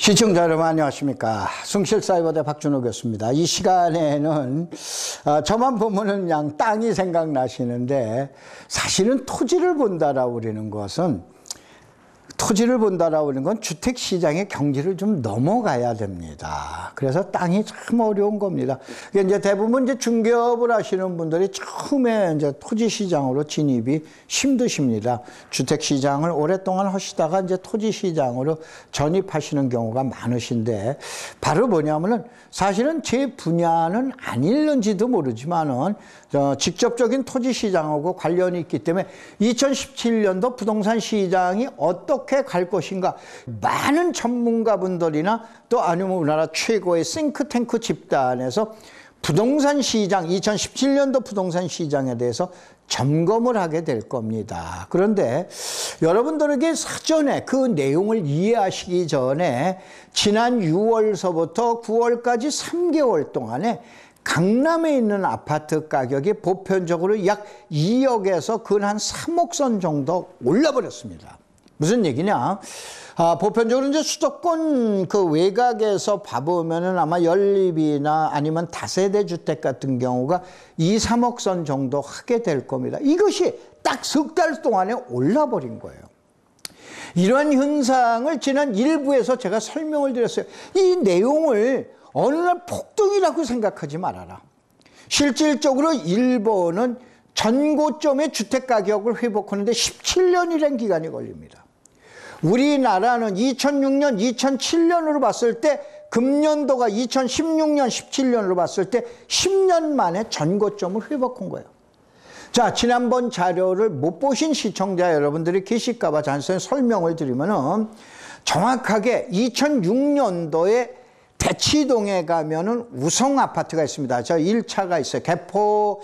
시청자 여러분 안녕하십니까. 숭실사이버대 박준호 교수입니다. 이 시간에는 저만 보면은 그냥 땅이 생각나시는데, 사실은 토지를 본다라고 그러는 것은, 건 주택시장의 경지를 좀 넘어가야 됩니다. 그래서 땅이 참 어려운 겁니다. 이제 대부분 이제 중개업을 하시는 분들이 처음에 이제 토지시장으로 진입이 힘드십니다. 주택시장을 오랫동안 하시다가 이제 토지시장으로 전입하시는 경우가 많으신데, 바로 뭐냐면은 사실은 제 분야는 아닐는지도 모르지만은 직접적인 토지시장하고 관련이 있기 때문에 2017년도 부동산 시장이 어떻게 갈 것인가, 많은 전문가분들이나 또 아니면 우리나라 최고의 싱크탱크 집단에서 부동산 시장, 2017년도 부동산 시장에 대해서 점검을 하게 될 겁니다. 그런데 여러분들에게 사전에 그 내용을 이해하시기 전에 지난 6월서부터 9월까지 3개월 동안에 강남에 있는 아파트 가격이 보편적으로 약 2억에서 근 한 3억 선 정도 올라버렸습니다. 무슨 얘기냐? 보편적으로 이제 수도권 그 외곽에서 봐보면은 아마 연립이나 아니면 다세대 주택 같은 경우가 2, 3억 선 정도 하게 될 겁니다. 이것이 딱 석 달 동안에 올라버린 거예요. 이러한 현상을 지난 1부에서 제가 설명을 드렸어요. 이 내용을 어느 날 폭등이라고 생각하지 말아라. 실질적으로 일본은 전고점의 주택가격을 회복하는데 17년이라는 기간이 걸립니다. 우리나라는 2006년, 2007년으로 봤을 때, 금년도가 2016년, 17년으로 봤을 때 10년 만에 전고점을 회복한 거예요. 자, 지난번 자료를 못 보신 시청자 여러분들이 계실까 봐 잠시 설명을 드리면은, 정확하게 2006년도에 대치동에 가면은 우성 아파트가 있습니다. 저 1차가 있어요. 개포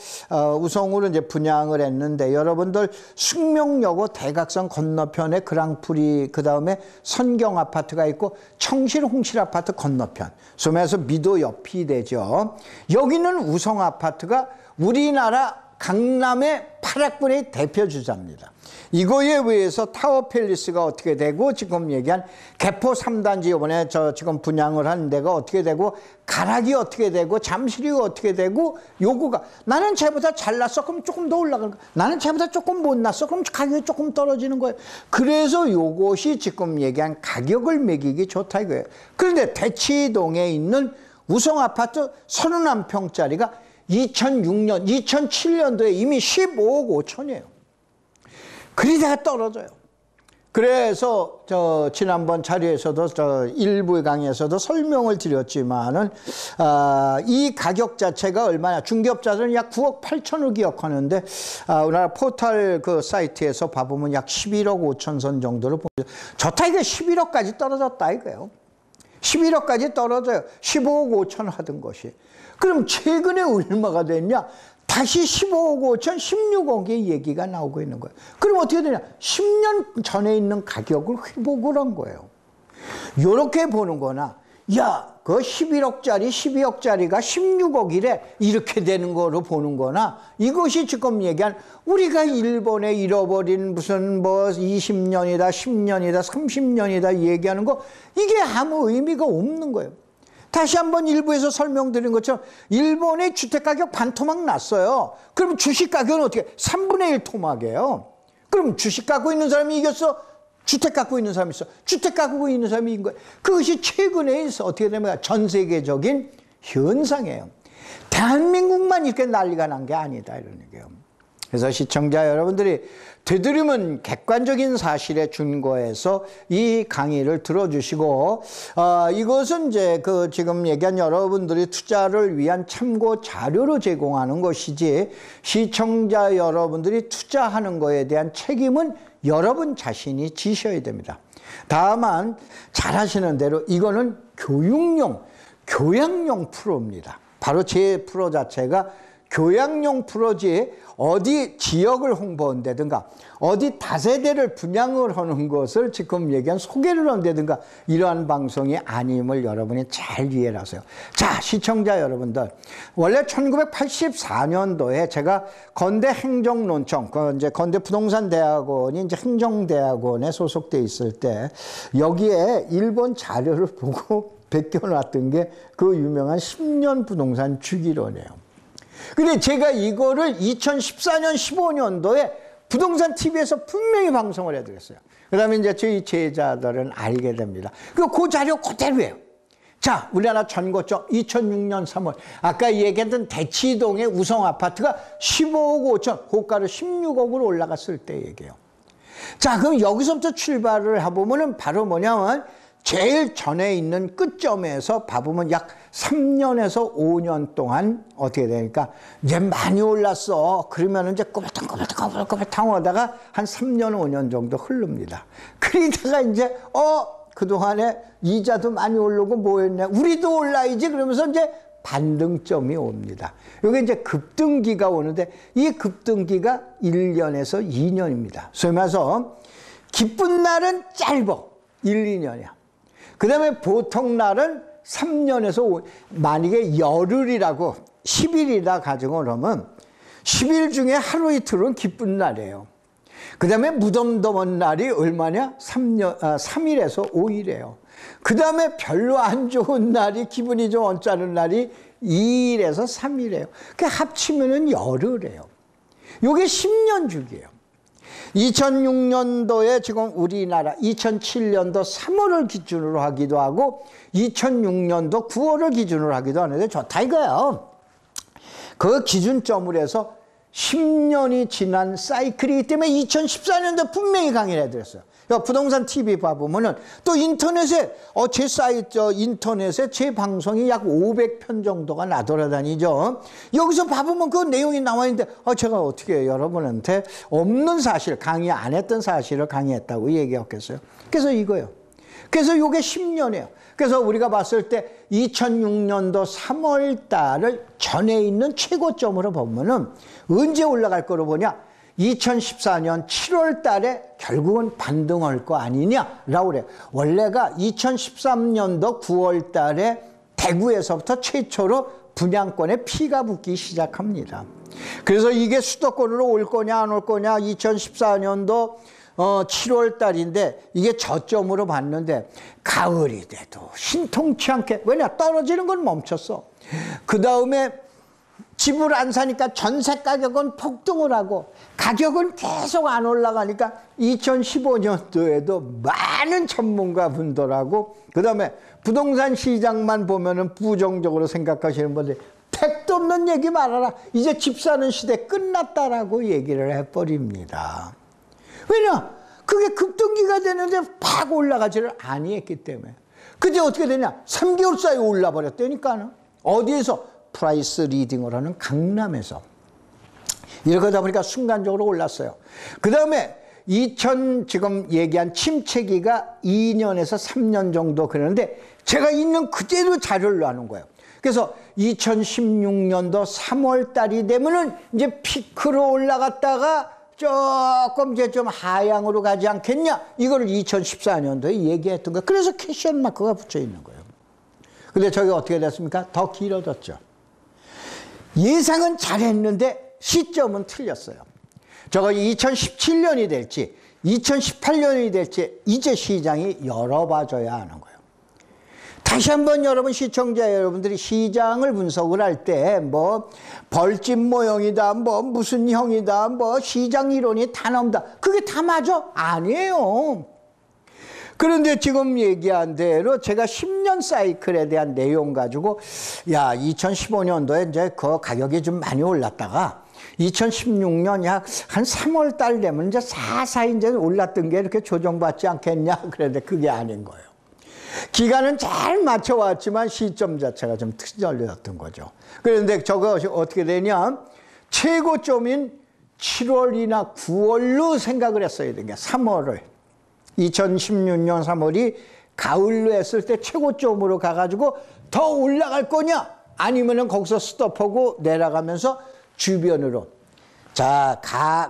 우성으로 이제 분양을 했는데, 여러분들 숙명여고 대각선 건너편에 그랑프리, 그 다음에 선경 아파트가 있고 청실 홍실 아파트 건너편, 소매에서 미도 옆이 되죠. 여기는 우성 아파트가 우리나라 강남의 8학군의 대표 주자입니다. 이거에 의해서 타워팰리스가 어떻게 되고, 지금 얘기한 개포 3단지 이번에 지금 분양을 하는 데가 어떻게 되고, 가락이 어떻게 되고, 잠실이 어떻게 되고, 요거가 나는 쟤보다 잘났어, 그럼 조금 더 올라가는 거야. 나는 쟤보다 조금 못났어, 그럼 가격이 조금 떨어지는 거예요. 그래서 요것이 지금 얘기한 가격을 매기기 좋다 이거예요. 그런데 대치동에 있는 우성 아파트 31평짜리가 2006년, 2007년도에 이미 15억 5천이에요. 그러다가 떨어져요. 그래서 지난번 자리에서도 일부 강의에서도 설명을 드렸지만은, 이 가격 자체가 얼마냐, 중개업자들은 약 9억 8천을 기억하는데, 우리나라 포털 그 사이트에서 봐보면 약 11억 5천 선 정도로 보죠. 좋다 이거 11억까지 떨어졌다 이거예요. 11억까지 떨어져요. 15억 5천 하던 것이. 그럼 최근에 얼마가 됐냐? 다시 15억 5천, 16억의 얘기가 나오고 있는 거예요. 그럼 어떻게 되냐? 10년 전에 있는 가격을 회복을 한 거예요. 요렇게 보는 거나, 야, 그 11억짜리, 12억짜리가 16억이래, 이렇게 되는 거로 보는 거나, 이것이 지금 얘기한 우리가 일본에 잃어버린 무슨 뭐 20년이다, 10년이다, 30년이다 얘기하는 거, 이게 아무 의미가 없는 거예요. 다시 한번 일부에서 설명드린 것처럼 일본의 주택가격 반토막 났어요. 그럼 주식가격은 어떻게? 3분의 1 토막이에요. 그럼 주식 갖고 있는 사람이 이겼어? 주택 갖고 있는 사람이 있어? 주택 갖고 있는 사람이 이긴 거예요. 그것이 최근에 어떻게 되면 전 세계적인 현상이에요. 대한민국만 이렇게 난리가 난 게 아니다 이런 얘기예요. 그래서 시청자 여러분들이 되도록이면 객관적인 사실에 준거해서 이 강의를 들어주시고, 이것은 이제 그 지금 얘기한 여러분들이 투자를 위한 참고 자료로 제공하는 것이지, 시청자 여러분들이 투자하는 거에 대한 책임은 여러분 자신이 지셔야 됩니다. 다만 잘 아시는 대로 이거는 교육용, 교양용 프로입니다. 바로 제 프로 자체가 교양용 프로지 어디 지역을 홍보한다든가 어디 다세대를 분양을 하는 것을 지금 얘기한 소개를 한다든가 이러한 방송이 아님을 여러분이 잘 이해를 하세요. 자, 시청자 여러분들, 원래 1984년도에 제가 건대 행정논청, 이제 건대 부동산대학원이 이제 행정대학원에 소속돼 있을 때 여기에 일본 자료를 보고 베껴놨던 게 그 유명한 10년 부동산 주기론이에요. 근데 제가 이거를 2014년, 15년도에 부동산 TV에서 분명히 방송을 해드렸어요. 그 다음에 이제 저희 제자들은 알게 됩니다. 그 자료 그대로예요. 자, 우리나라 전고점 2006년 3월. 아까 얘기했던 대치동의 우성 아파트가 15억 5천, 고가로 16억으로 올라갔을 때 얘기예요. 자, 그럼 여기서부터 출발을 해보면은 바로 뭐냐면 제일 전에 있는 끝점에서 봐보면 약 3년에서 5년 동안 어떻게 되니까 이제 많이 올랐어. 그러면 이제 꼬불탕 하다가 한 3년, 5년 정도 흐릅니다. 그러다가 이제 그동안에 이자도 많이 오르고 뭐였냐. 우리도 올라야지. 그러면서 이제 반등점이 옵니다. 여기 이제 급등기가 오는데 이 급등기가 1년에서 2년입니다. 소위 말해서 기쁜 날은 짧아. 1, 2년이야. 그 다음에 보통 날은 3년에서 5년. 만약에 열흘이라고 10일이라 가정을 하면 10일 중에 하루 이틀은 기쁜 날이에요. 그 다음에 무덤덤한 날이 얼마냐? 3일에서 5일이에요. 그 다음에 별로 안 좋은 날이 기분이 좀 언짢은 날이 2일에서 3일이에요. 그 합치면은 열흘이에요. 요게 10년 주기예요. 2006년도에 지금 우리나라 2007년도 3월을 기준으로 하기도 하고 2006년도 9월을 기준으로 하기도 하는데 좋다 이거예요. 그 기준점으로 해서 10년이 지난 사이클이기 때문에 2014년도 분명히 강의를 해드렸어요. 부동산 TV 봐보면은 또 인터넷에 제 사이트 인터넷에 제 방송이 약 500편 정도가 나돌아다니죠. 여기서 봐보면 그 내용이 나와 있는데 제가 어떻게 여러분한테 없는 사실, 강의 안 했던 사실을 강의했다고 얘기했겠어요. 그래서 이거예요. 그래서 이게 10년이에요. 그래서 우리가 봤을 때 2006년도 3월 달을 전에 있는 최고점으로 보면은 언제 올라갈 거로 보냐? 2014년 7월 달에 결국은 반등할 거 아니냐라고 그래요. 원래가 2013년도 9월 달에 대구에서부터 최초로 분양권에 피가 붙기 시작합니다. 그래서 이게 수도권으로 올 거냐 안 올 거냐 2014년도 7월 달인데 이게 저점으로 봤는데 가을이 돼도 신통치 않게, 왜냐 떨어지는 건 멈췄어. 그 다음에 집을 안 사니까 전세 가격은 폭등을 하고 가격은 계속 안 올라가니까 2015년도에도 많은 전문가분들하고 그 다음에 부동산 시장만 보면은 부정적으로 생각하시는 분들이 택도 없는 얘기 말아라. 이제 집 사는 시대 끝났다라고 얘기를 해버립니다. 왜냐? 그게 급등기가 되는데 팍 올라가지를 아니했기 때문에. 그때 어떻게 되냐? 3개월 사이에 올라버렸다니까는. 어디에서? 프라이스 리딩을 하는 강남에서. 이렇게 하다 보니까 순간적으로 올랐어요. 그 다음에 지금 얘기한 침체기가 2년에서 3년 정도 그러는데 제가 있는 그대로 자료를 놔놓은 거예요. 그래서 2016년도 3월 달이 되면은 이제 피크로 올라갔다가 조금 이제 좀 하향으로 가지 않겠냐? 이거를 2014년도에 얘기했던 거예요. 그래서 캐션 마크가 붙여 있는 거예요. 근데 저게 어떻게 됐습니까? 더 길어졌죠. 예상은 잘했는데 시점은 틀렸어요. 저거 2017년이 될지 2018년이 될지 이제 시장이 열어봐줘야 하는 거예요. 다시 한번 여러분 시청자 여러분들이 시장을 분석을 할 때 뭐 벌집 모형이다 뭐 무슨 형이다 뭐 시장 이론이 다 나온다. 그게 다 맞아? 아니에요. 그런데 지금 얘기한 대로 제가 10년 사이클에 대한 내용 가지고 2015년도에 이제 그 가격이 좀 많이 올랐다가 2016년 약 한 3월 달 되면 이제 사사히 이제 올랐던 게 이렇게 조정받지 않겠냐. 그런데 그게 아닌 거예요. 기간은 잘 맞춰왔지만 시점 자체가 좀 틀렸던 거죠. 그런데 저거 어떻게 되냐? 최고점인 7월이나 9월로 생각을 했어야 되는 게 3월을. 2016년 3월이 가을로 했을 때 최고점으로 가가지고 더 올라갈 거냐? 아니면은 거기서 스톱하고 내려가면서 주변으로 자,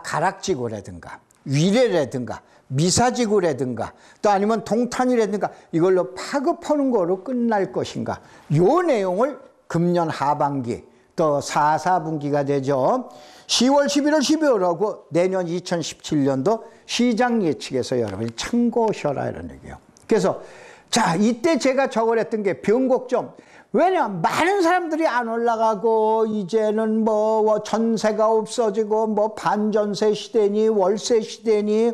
가락지구라든가 위례라든가 미사지구라든가 또 아니면 동탄이라든가 이걸로 파급하는 거로 끝날 것인가, 요 내용을 금년 하반기 또 4, 4분기가 되죠. 10월, 11월, 12월하고 내년 2017년도 시장 예측에서 여러분이 참고하셔라 이런 얘기예요. 그래서 자, 이때 제가 적어냈던 게 변곡점. 왜냐, 많은 사람들이 안 올라가고 이제는 뭐 전세가 없어지고 뭐 반전세 시대니 월세 시대니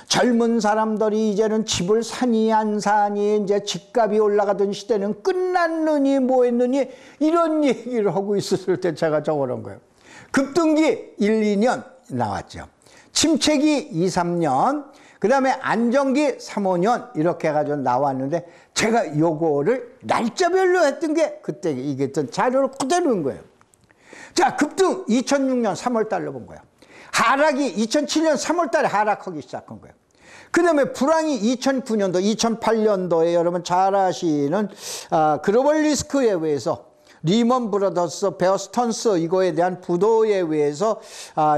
젊은 사람들이 이제는 집을 사니 안 사니 이제 집값이 올라가던 시대는 끝났느니 뭐 했느니 이런 얘기를 하고 있었을 때 제가 적어놓은 거예요. 급등기 1, 2년 나왔죠. 침체기 2, 3년, 그 다음에 안정기 3, 5년 이렇게 해가지고 나왔는데 제가 요거를 날짜별로 했던 게 그때 이게 있던 자료를 그대로 한 거예요. 자, 급등 2006년 3월 달로 본 거예요. 하락이 2007년 3월 달에 하락하기 시작한 거예요. 그 다음에 불황이 2009년도, 2008년도에 여러분 잘 아시는 글로벌 리스크에 의해서 리먼 브라더스, 베어 스턴스 이거에 대한 부도에 의해서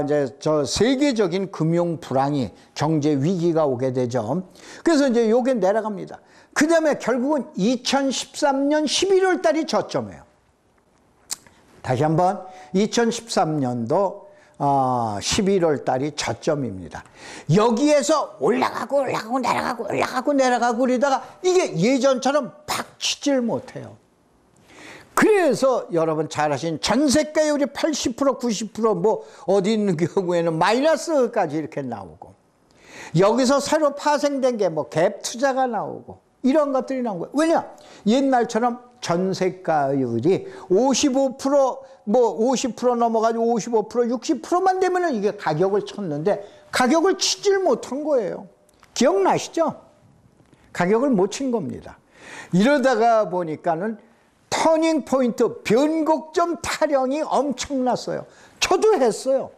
이제 저 세계적인 금융 불황이 경제 위기가 오게 되죠. 그래서 이제 요게 내려갑니다. 그 다음에 결국은 2013년 11월 달이 저점이에요. 다시 한번 2013년도 11월 달이 저점입니다. 여기에서 올라가고 내려가고 그러다가 이게 예전처럼 팍 치질 못해요. 그래서 여러분 잘 아시는 전세가율이 80%, 90% 뭐 어디 있는 경우에는 마이너스까지 이렇게 나오고, 여기서 새로 파생된 게 뭐 갭 투자가 나오고 이런 것들이 나온 거예요. 왜냐? 옛날처럼 전세가율이 55% 뭐 50% 넘어가지고 55%, 60%만 되면은 이게 가격을 쳤는데 가격을 치질 못한 거예요. 기억나시죠? 가격을 못 친 겁니다. 이러다가 보니까는 터닝 포인트, 변곡점 타령이 엄청났어요. 저도 했어요.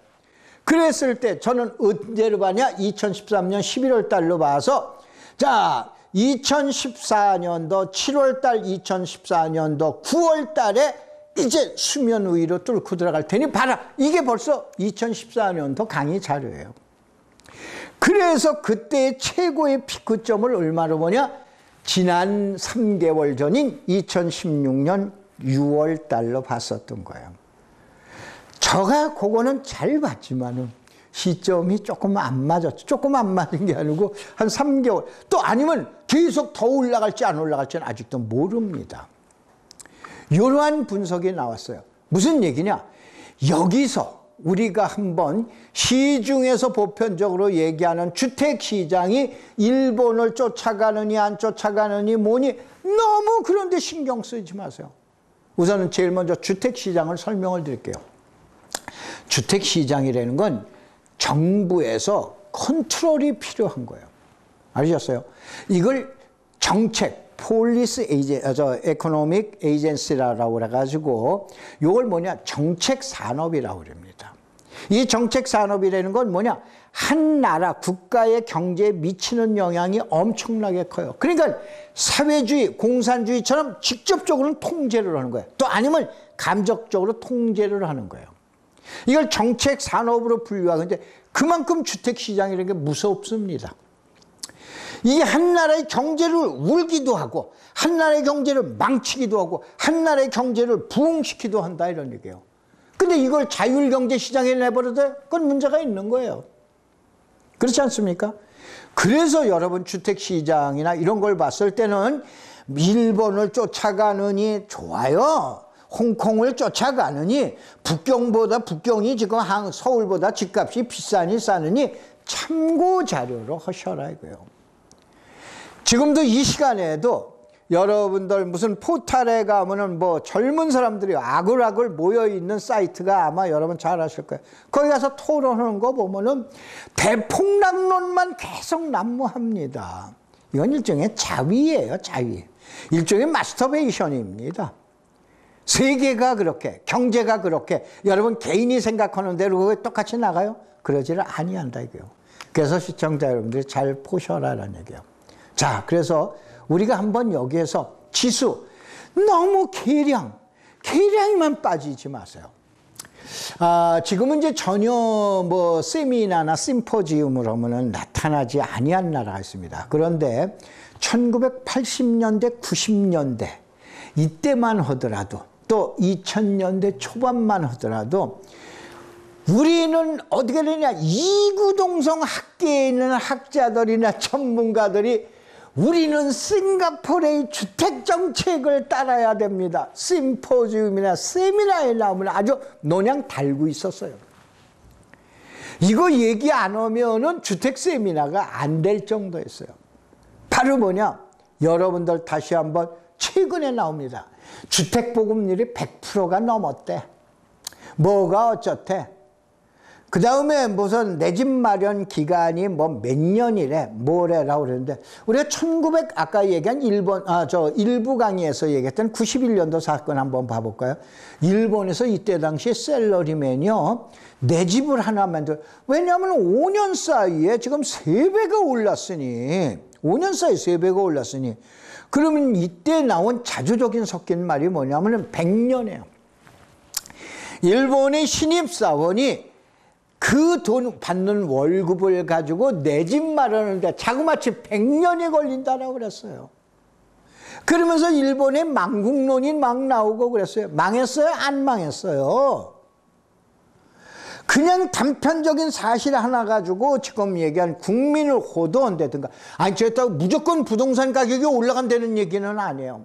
그랬을 때 저는 언제로 봐냐? 2013년 11월 달로 봐서 자, 2014년도 7월 달, 2014년도 9월 달에 이제 수면 위로 뚫고 들어갈 테니 봐라. 이게 벌써 2014년도 강의 자료예요. 그래서 그때의 최고의 피크점을 얼마로 보냐? 지난 3개월 전인 2016년 6월 달로 봤었던 거예요. 저가 그거는 잘 봤지만은 시점이 조금 안 맞았죠. 조금 안 맞은 게 아니고 한 3개월. 또 아니면 계속 더 올라갈지 안 올라갈지는 아직도 모릅니다. 이러한 분석이 나왔어요. 무슨 얘기냐? 여기서 우리가 한번 시중에서 보편적으로 얘기하는 주택시장이 일본을 쫓아가느니 안 쫓아가느니 뭐니 너무 그런데 신경 쓰지 마세요. 우선은 제일 먼저 주택시장을 설명을 드릴게요. 주택시장이라는 건 정부에서 컨트롤이 필요한 거예요. 아셨어요? 이걸 정책, 폴리스 에코노믹 에이전시라고 그래가지고 이걸 뭐냐? 정책 산업이라고 그럽니다. 이 정책 산업이라는 건 뭐냐? 한 나라 국가의 경제에 미치는 영향이 엄청나게 커요. 그러니까 사회주의, 공산주의처럼 직접적으로는 통제를 하는 거예요. 또 아니면 감적적으로 통제를 하는 거예요. 이걸 정책 산업으로 분류하는데 그만큼 주택시장이라는 게 무섭습니다. 이게 한 나라의 경제를 울기도 하고 한 나라의 경제를 망치기도 하고 한 나라의 경제를 부흥시키기도 한다 이런 얘기예요. 근데 이걸 자율경제시장에 내버려둬? 그건 문제가 있는 거예요. 그렇지 않습니까? 그래서 여러분 주택시장이나 이런 걸 봤을 때는 일본을 쫓아가느니 좋아요. 홍콩을 쫓아가느니 북경이 지금 서울보다 집값이 비싸니 싸느니 참고 자료로 하셔라 이거예요. 지금도 이 시간에도 여러분들 무슨 포탈에 가면은 뭐 젊은 사람들이 아글아글 모여있는 사이트가 아마 여러분 잘 아실 거예요. 거기 가서 토론하는 거 보면은 대폭락론만 계속 난무합니다. 이건 일종의 자위예요, 자위. 일종의 마스터베이션입니다. 세계가 그렇게, 경제가 그렇게 여러분 개인이 생각하는 대로 그게 똑같이 나가요? 그러지를 아니한다 이거예요. 그래서 시청자 여러분들이 잘 보셔라라는 얘기예요. 자, 그래서 우리가 한번 여기에서 지수 너무 계량에만 빠지지 마세요. 지금은 이제 전혀 뭐 세미나나 심포지움을 하면은 나타나지 아니한 나라가 있습니다. 그런데 1980년대, 90년대 이때만 하더라도 또 2000년대 초반만 하더라도 우리는 어떻게 되냐, 이구동성 학계에 있는 학자들이나 전문가들이 우리는 싱가포르의 주택정책을 따라야 됩니다. 심포지움이나 세미나에 나오면 아주 논양 달고 있었어요. 이거 얘기 안 하면은 주택 세미나가 안 될 정도였어요. 바로 뭐냐? 여러분들 다시 한번 최근에 나옵니다. 주택보급률이 100%가 넘었대. 뭐가 어쩌대? 그 다음에 무슨 내 집 마련 기간이 뭐 몇 년이래, 뭐래라고 그랬는데, 우리가 아까 얘기한 일부 강의에서 얘기했던 91년도 사건 한번 봐볼까요? 일본에서 이때 당시에 셀러리맨이요, 내 집을 하나 만들어. 왜냐하면 5년 사이에 지금 3배가 올랐으니, 5년 사이에 3배가 올랐으니, 그러면 이때 나온 자주적인 섞인 말이 뭐냐면 100년이에요. 일본의 신입사원이 그 돈 받는 월급을 가지고 내 집 마련하는데 자그마치 100년이 걸린다라고 그랬어요. 그러면서 일본의 망국론이 막 나오고 그랬어요. 망했어요? 안 망했어요? 그냥 단편적인 사실 하나 가지고 지금 얘기한 국민을 호도한다든가, 아니 저렇다고 무조건 부동산 가격이 올라간다는 얘기는 아니에요.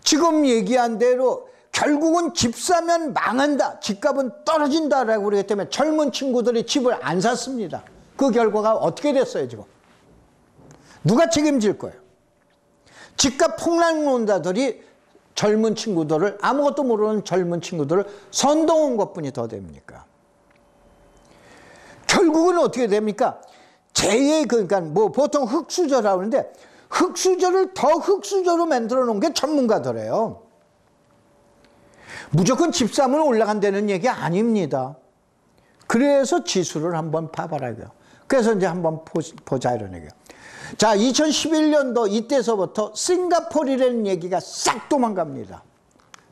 지금 얘기한 대로 결국은 집 사면 망한다, 집값은 떨어진다라고 그러기 때문에 젊은 친구들이 집을 안 샀습니다. 그 결과가 어떻게 됐어요 지금? 누가 책임질 거예요? 집값 폭락론자들이 젊은 친구들을, 아무것도 모르는 젊은 친구들을 선동한 것뿐이 더 됩니까? 결국은 어떻게 됩니까? 그러니까 뭐 보통 흑수저라고 하는데, 흑수저를 더 흑수저로 만들어 놓은 게 전문가들이에요. 무조건 집 사면 올라간다는 얘기 아닙니다. 그래서 지수를 한번 봐봐라고요. 그래서 이제 한번 보자 이런 얘기예요. 자, 2011년도 이때서부터 싱가포르라는 얘기가 싹 도망갑니다.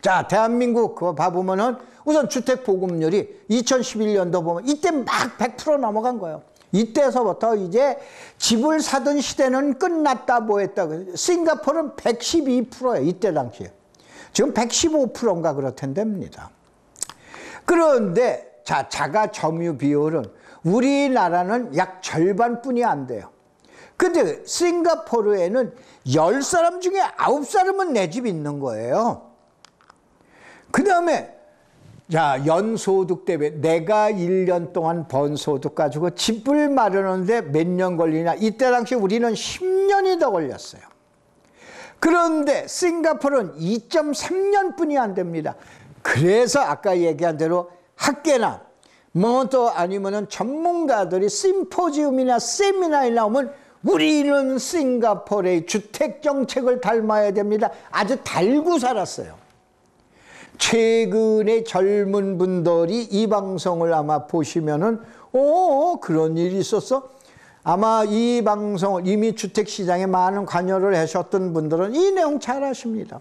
자, 대한민국 그거 봐보면은 우선 주택 보급률이 2011년도 보면 이때 막 100% 넘어간 거예요. 이때서부터 이제 집을 사던 시대는 끝났다 뭐 했다. 싱가포르는 112%예요. 이때 당시에. 지금 115%인가 그렇단답니다. 그런데 자, 자가 점유 비율은 우리나라는 약 절반뿐이 안 돼요. 근데 싱가포르에는 10사람 중에 9사람은 내 집 있는 거예요. 그 다음에 자, 연소득 대비 내가 1년 동안 번 소득 가지고 집을 마련하는데 몇 년 걸리냐. 이때 당시 우리는 10년이 더 걸렸어요. 그런데 싱가포르는 2.3년뿐이 안 됩니다. 그래서 아까 얘기한 대로 학계나 뭐 또 아니면은 전문가들이 심포지움이나 세미나에 나오면 우리는 싱가포르의 주택 정책을 닮아야 됩니다. 아주 달고 살았어요. 최근에 젊은 분들이 이 방송을 아마 보시면은 그런 일이 있었어? 아마 이 방송을 이미 주택시장에 많은 관여를 하셨던 분들은 이 내용 잘 아십니다.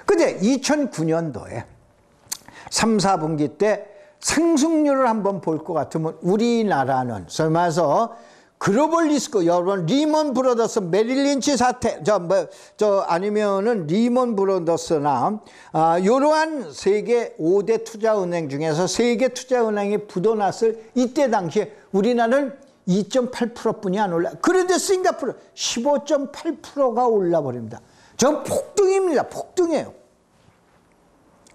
근데 2009년도에 3, 4분기 때 상승률을 한번 볼 것 같으면 우리나라는 소위 말해서 글로벌 리스크, 여러분 리먼 브로더스, 메릴린치 사태, 아니면은 리먼 브로더스나 이러한 세계 5대 투자은행 중에서 세계 투자은행이 부도났을 이때 당시에 우리나라는 2.8%뿐이 안 올라. 그런데 싱가포르 15.8%가 올라버립니다. 전 폭등입니다. 폭등이에요.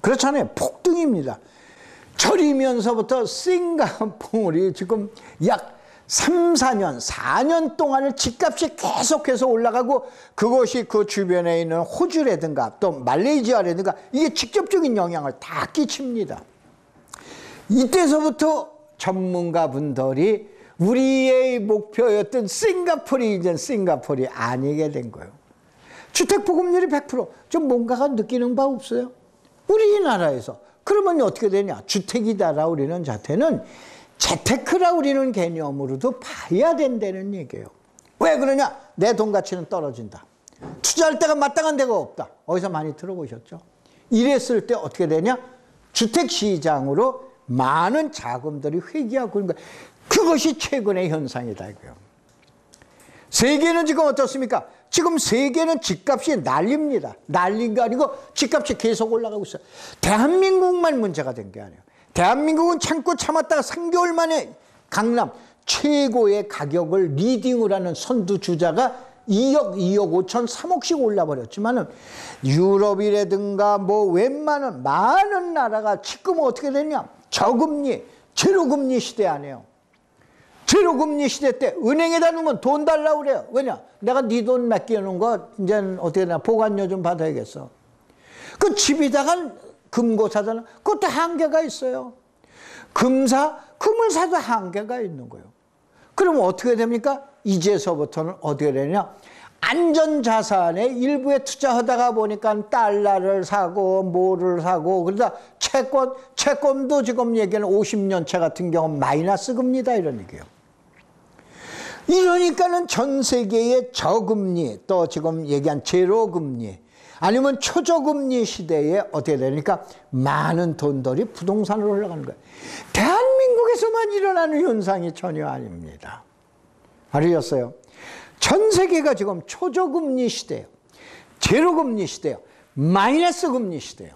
그렇잖아요. 폭등입니다. 저리면서부터 싱가포르이 지금 약 3, 4년 동안을 집값이 계속해서 올라가고, 그것이 그 주변에 있는 호주라든가 또 말레이시아라든가 이게 직접적인 영향을 다 끼칩니다. 이때서부터 전문가분들이 우리의 목표였던 싱가포르이 이제 싱가포르이 아니게 된 거예요. 주택 보급률이 100%. 좀 뭔가가 느끼는 바 없어요? 우리나라에서. 그러면 어떻게 되냐? 주택이다라 우리는 자체는 재테크라 우리는 개념으로도 봐야 된다는 얘기예요. 왜 그러냐? 내 돈 가치는 떨어진다. 투자할 데가 마땅한 데가 없다. 어디서 많이 들어보셨죠? 이랬을 때 어떻게 되냐? 주택시장으로 많은 자금들이 회귀하고 그런 거예요. 그것이 최근의 현상이다 이거요. 세계는 지금 어떻습니까? 지금 세계는 집값이 난립니다. 난린 게 아니고 집값이 계속 올라가고 있어요. 대한민국만 문제가 된 게 아니에요. 대한민국은 참고 참았다가 3개월 만에 강남 최고의 가격을 리딩을 하는 선두주자가 2억, 2억 5천, 3억씩 올라버렸지만은 유럽이라든가 뭐 웬만한 많은 나라가 지금 어떻게 되냐? 저금리, 제로금리 시대 아니에요. 제로금리 시대 때 은행에다 놓으면 돈 달라고 그래요. 왜냐? 내가 네 돈 맡겨놓은 거 이제는 어떻게 되나 보관료 좀 받아야겠어. 그 집에다가 금고 사잖아. 그것도 한계가 있어요. 금을 사도 한계가 있는 거예요. 그럼 어떻게 됩니까? 이제서부터는 어떻게 되냐? 안전자산의 일부에 투자하다가 보니까 달러를 사고 뭐를 사고 그러다 채권도 지금 얘기하는 50년채 같은 경우는 마이너스 금리다 이런 얘기예요. 이러니까는 전 세계의 저금리 또 지금 얘기한 제로금리 아니면 초저금리 시대에 어떻게 되니까 많은 돈들이 부동산으로 올라가는 거예요. 대한민국에서만 일어나는 현상이 전혀 아닙니다. 알으셨어요? 전 세계가 지금 초저금리 시대예요. 제로금리 시대예요. 마이너스 금리 시대예요.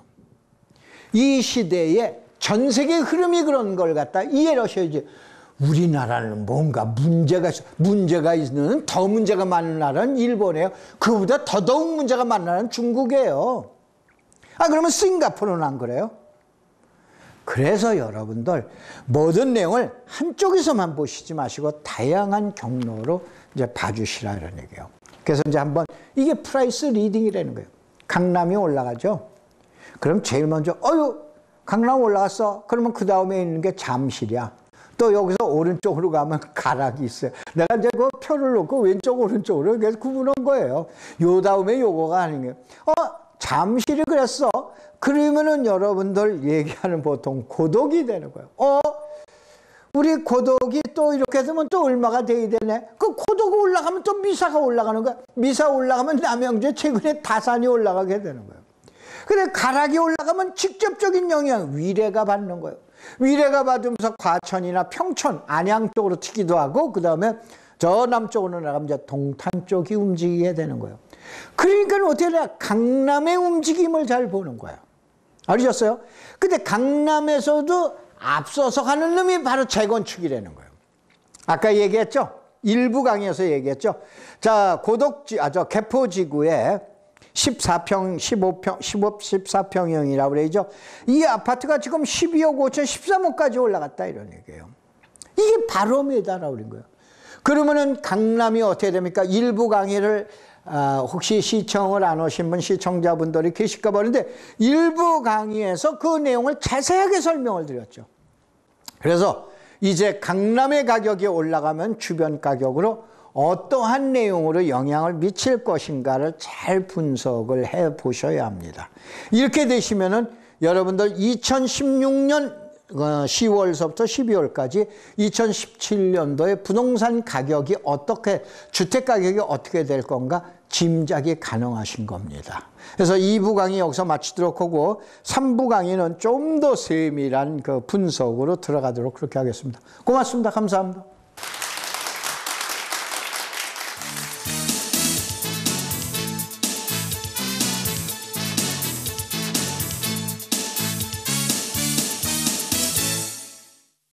이 시대에 전 세계의 흐름이 그런 걸 갖다 이해를 하셔야지. 우리나라는 뭔가 문제가 있는 더 문제가 많은 나라는 일본이에요. 그보다 더더욱 문제가 많은 나라는 중국이에요. 그러면 싱가포르는 안 그래요? 그래서 여러분들 모든 내용을 한쪽에서만 보시지 마시고 다양한 경로로 이제 봐주시라 이런 얘기예요. 그래서 이제 한번 이게 프라이스 리딩이라는 거예요. 강남이 올라가죠. 그럼 제일 먼저 강남 올라갔어. 그러면 그 다음에 있는 게 잠실이야. 또 여기서 오른쪽으로 가면 가락이 있어요. 내가 이제 그 표를 놓고 왼쪽 오른쪽으로 계속 구분한 거예요. 요 다음에 요거가 아닌 게 잠실이 그랬어. 그러면은 여러분들 얘기하는 보통 고독이 되는 거예요. 우리 고독이 또 이렇게 되면 또 얼마가 돼야 되네. 그 고독이 올라가면 또 미사가 올라가는 거야. 미사 올라가면 남양주에 최근에 다산이 올라가게 되는 거예요. 근데 가락이 올라가면 직접적인 영향 위례가 받는 거예요. 위례가 받으면서 과천이나 평촌, 안양 쪽으로 튀기도 하고 그 다음에 저 남쪽으로 나가면 이제 동탄 쪽이 움직이게 되는 거예요. 그러니까 어떻게 해야 강남의 움직임을 잘 보는 거예요. 알으셨어요? 근데 강남에서도 앞서서 가는 놈이 바로 재건축이라는 거예요. 아까 얘기했죠? 일부 강의에서 얘기했죠? 자, 개포지구에 14평, 14평형이라고 그러죠. 이 아파트가 지금 12억 5천, 13억까지 올라갔다 이런 얘기예요. 이게 바로미터라고 그런 거예요. 그러면은 강남이 어떻게 됩니까? 일부 강의를 혹시 시청을 안 오신 분 시청자분들이 계실까 보는데 일부 강의에서 그 내용을 자세하게 설명을 드렸죠. 그래서 이제 강남의 가격이 올라가면 주변 가격으로 어떠한 내용으로 영향을 미칠 것인가를 잘 분석을 해 보셔야 합니다. 이렇게 되시면은 여러분들 2016년 10월서부터 12월까지 2017년도에 부동산 가격이 주택 가격이 어떻게 될 건가 짐작이 가능하신 겁니다. 그래서 2부 강의 여기서 마치도록 하고 3부 강의는 좀 더 세밀한 그 분석으로 들어가도록 그렇게 하겠습니다. 고맙습니다. 감사합니다.